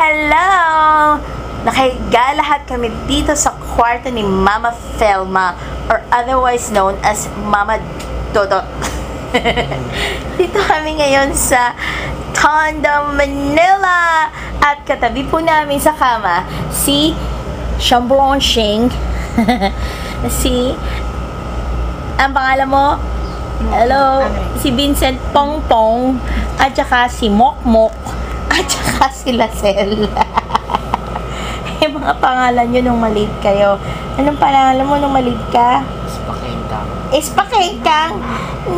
Hello! Nakahiga lahat kami dito sa kwarto ni Mama Felma or otherwise known as Mama Dodot. Dito kami ngayon sa Tondo, Manila. At katabi po namin sa kama si Chamblanching. Ang pangalan mo? Hello? Si Vincent Pongpong. At saka si Mokmok. At saka si Lacel. Yung mga pangalan nyo nung maliit kayo. Anong pangalan mo nung maliit ka? Ispakengkang. Ispakengkang?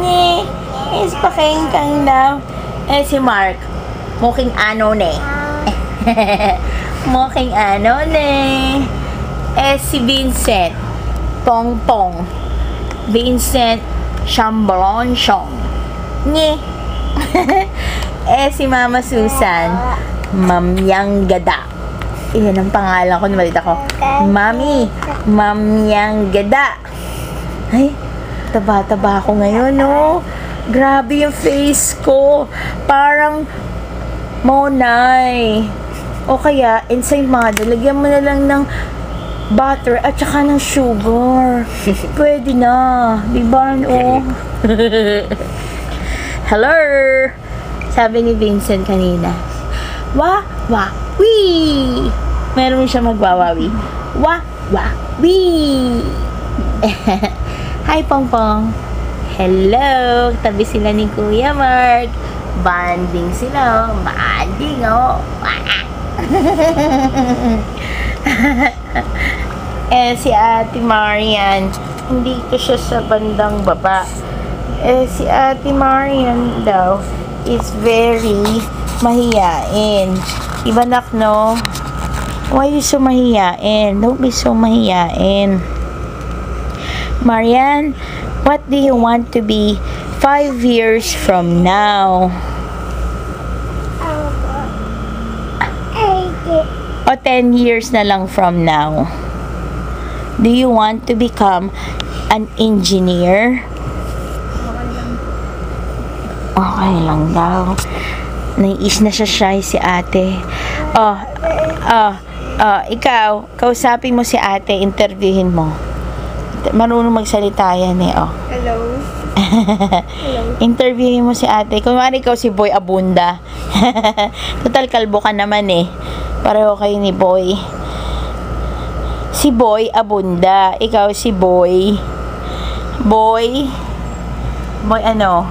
Nye. Ispakengkang daw. Si Mark. Muking ano ne. Muking ano ne. Si Vincent. Pongpong. Vincent Chamblanchong. Nye. Si Mama Susan, Mamyang Gada. Yan ang pangalan ko, nabalita ko. Mami, Mamyang Gada. Ay, taba-taba ako ngayon, no? Grabe yung face ko. Parang Monay. O kaya, insane mother, lagyan mo na lang ng butter at saka ng sugar. Pwede na. Diba, no? Hello! Sabi ni Vincent kanina, wee! Meron siya magwawawi. Wee! Hi, Pongpong. Hello! Tabi sila ni Kuya Mark. Banding sila. Banding, oh. Si Ate Marian, hindi ko siya sa bandang baba. Si Ate Marian daw is very mahiyain. Diba, nak, no? Why you so mahiyain? Don't be so mahiyain. Marian, what do you want to be 5 years from now? O 10 years na lang from now? Do you want to become an engineer? Okay lang daw. Naiis na siya shy si ate. Ikaw, kausapin mo si ate, interviewin mo. Marunong magsalita yan eh, oh. Hello. Hello. Interviewin mo si ate. Kung mari ikaw si Boy Abunda. Total kalbo ka naman eh. Pareho kayo ni Boy. Si Boy Abunda. Ikaw si Boy. Boy ano?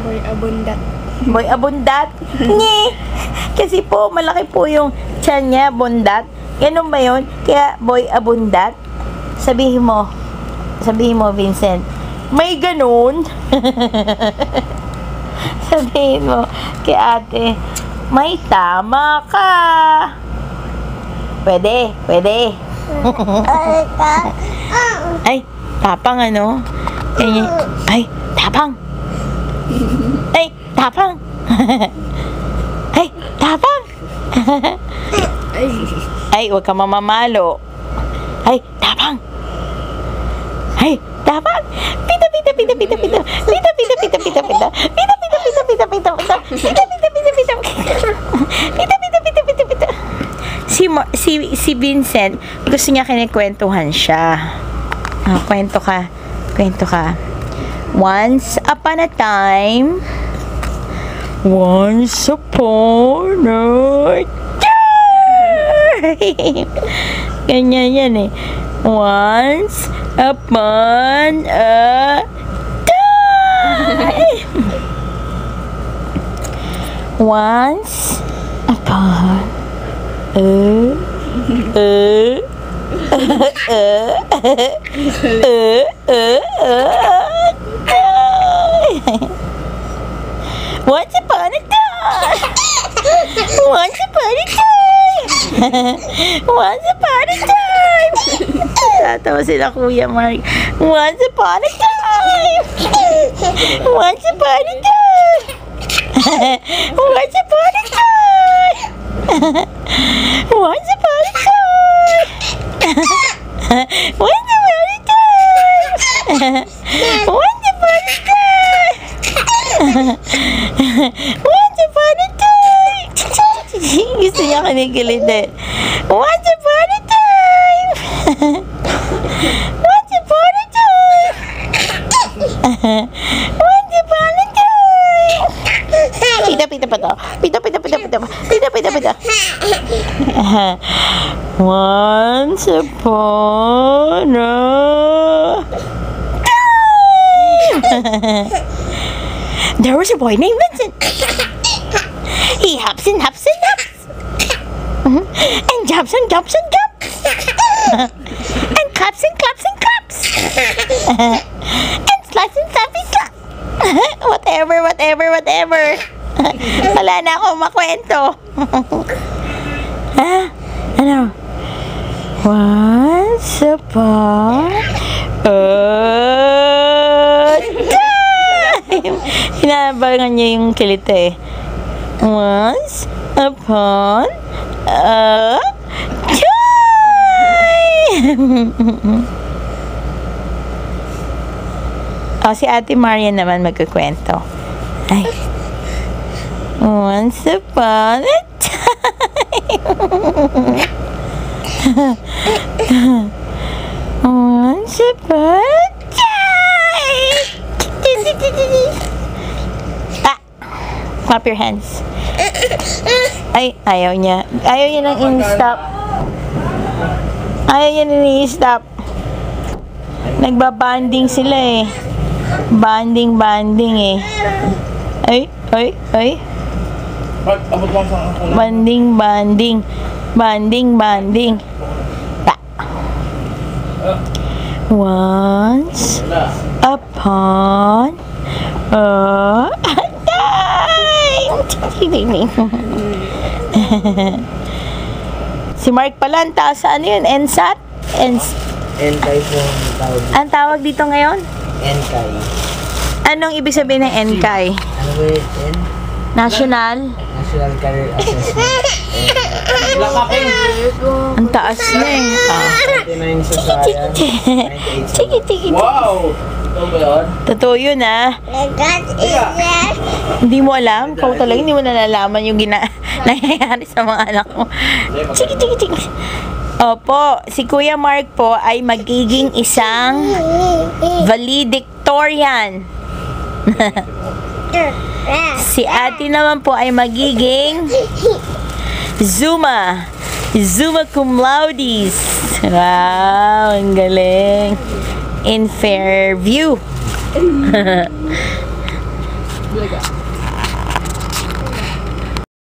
Boy Abundat. Boy Abundat? Nye! Kasi po, malaki po yung tiyan niya, bundat. Ganun ba yun? Kaya, Boy Abundat? Sabihin mo, Vincent, may ganun? Sabihin mo, kay ate, may tama ka. Pwede. Ay, tapang ano? Ay, tapang. Ay, tapang. Ay, tapang. Ay, huwag ka mamamalo. Ay, tapang. Ay, tapang. Pita. Si Vincent, gusto niya kinikwentuhan siya. Kwento ka. Once upon a time, ganyan yan eh. Once upon a time. Once upon Once upon a time. Once upon a time. Once upon a time. Tatawa sila Kuya Mark. Once upon a time. Once upon a time. Once upon a time. Once upon a time. Once upon a time. Once upon a time. Once upon a time. Gusto niya kinikiliti. Once upon a time! Once upon a time! Once upon a time! Pita pa to. Pita. Once upon a time! There was a boy named Vincent. He hops and hops and hops. And jumps and jumps and jumps. And claps and claps and claps. And slaps and slaps and slaps. Whatever. Wala na akong makwento. Ha? Ano? Once upon a time. Hinabangan niya yung kilite eh. Once upon a time. Si Ate Maria naman magkukwento. Ay. Once upon a time. Once upon a time. Clap your hands. Ay, ayaw niya. Ayaw niya nang in-stop. Ayaw niya nang in-stop. Nagbabanding sila eh. Banding eh. Ay. Banding. Once upon a time. Si Mark pala, ang taas sa ano yun? NSAT? Enkay po ang tawag. Ang tawag dito ngayon? Enkay. Anong ibig sabihin ng NCAI? Ano ba yun? National? National Career Assessment. Ang taas na eh. 29 sa science. 98 sa Wow! Ito ba yun? Totoo yun ah. Hindi mo alam? Ikaw talaga hindi mo nalalaman yung nangyayari sa mga anak mo. Chiki. Opo, si Kuya Mark po ay magiging isang valedictorian. Si Ate naman po ay magiging Zuma cum laude. Wow, ang galing. In Fairview.